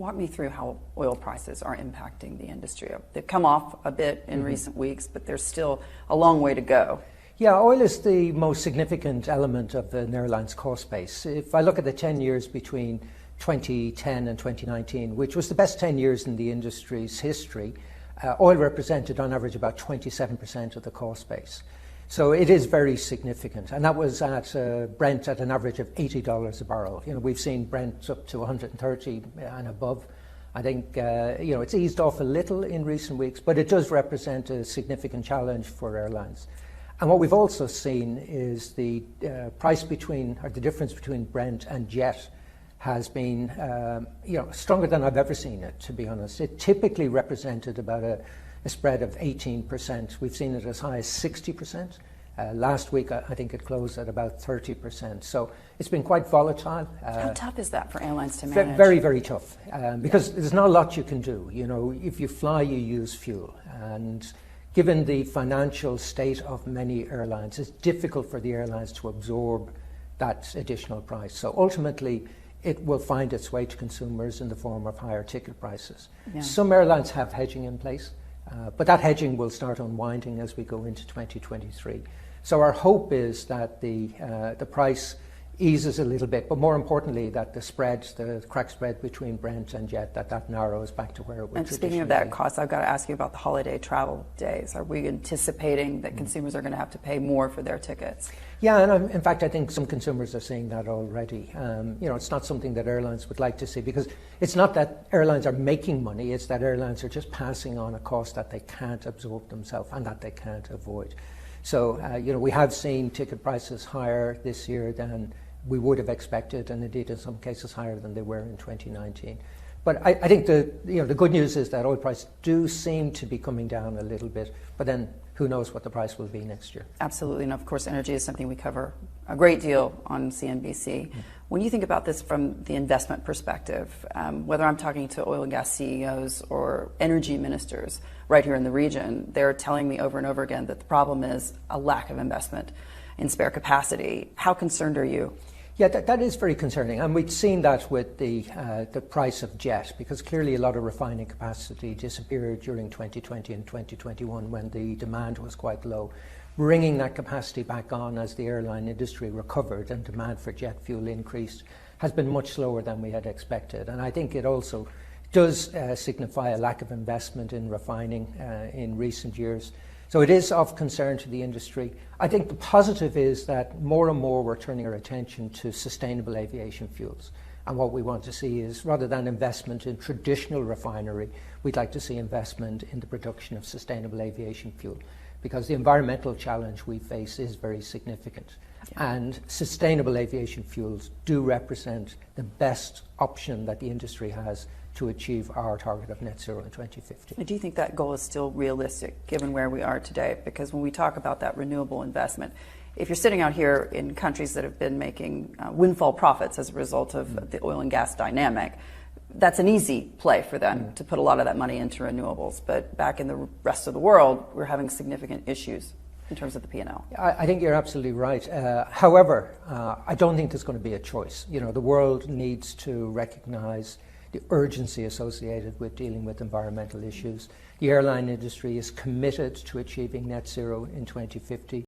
Walk me through how oil prices are impacting the industry. They've come off a bit in recent weeks, but there's still a long way to go. Yeah, oil is the most significant element of an airline's cost base. If I look at the 10 years between 2010 and 2019, which was the best 10 years in the industry's history, oil represented on average about 27% of the cost base. So it is very significant, and that was at Brent at an average of $80 a barrel. We've seen Brent up to 130 and above. I think it's eased off a little in recent weeks, but it does represent a significant challenge for airlines. And what we've also seen is the the difference between Brent and jet has been stronger than I've ever seen it, to be honest. It typically represented about a spread of 18%. We've seen it as high as 60%. Last week, I think it closed at about 30%. So it's been quite volatile. How tough is that for airlines to manage? Very, very tough, because there's not a lot you can do. If you fly, you use fuel. And given the financial state of many airlines, it's difficult for the airlines to absorb that additional price. So ultimately, it will find its way to consumers in the form of higher ticket prices. Yeah. Some airlines have hedging in place. But that hedging will start unwinding as we go into 2023. So our hope is that the price eases a little bit, but more importantly, that the crack spread between Brent and jet, that narrows back to where it would. And speaking of that cost, I've got to ask you about the holiday travel days. Are we anticipating that consumers are going to have to pay more for their tickets? Yeah, and in fact, I think some consumers are seeing that already. It's not something that airlines would like to see, because it's not that airlines are making money, it's that airlines are just passing on a cost that they can't absorb themselves and that they can't avoid. So, we have seen ticket prices higher this year than we would have expected, and indeed in some cases higher than they were in 2019. But I think the good news is that oil prices do seem to be coming down a little bit, but then who knows what the price will be next year. Absolutely, and of course energy is something we cover a great deal on CNBC. When you think about this from the investment perspective, whether I'm talking to oil and gas CEOs or energy ministers right here in the region, they're telling me over and over again that the problem is a lack of investment in spare capacity. How concerned are you? Yeah, that is very concerning, and we've seen that with the price of jet, because clearly a lot of refining capacity disappeared during 2020 and 2021 when the demand was quite low. Bringing that capacity back on as the airline industry recovered and demand for jet fuel increased has been much slower than we had expected, and I think it also does signify a lack of investment in refining in recent years. So it is of concern to the industry. I think the positive is that more and more we're turning our attention to sustainable aviation fuels. And what we want to see is, rather than investment in traditional refinery, we'd like to see investment in the production of sustainable aviation fuel, because the environmental challenge we face is very significant. Yeah. And sustainable aviation fuels do represent the best option that the industry has to achieve our target of net zero in 2050. Do you think that goal is still realistic given where we are today? Because when we talk about that renewable investment, if you're sitting out here in countries that have been making windfall profits as a result of the oil and gas dynamic, that's an easy play for them to put a lot of that money into renewables. But back in the rest of the world, we're having significant issues in terms of the P&L. I think you're absolutely right. However, I don't think there's going to be a choice. The world needs to recognize the urgency associated with dealing with environmental issues. The airline industry is committed to achieving net zero in 2050.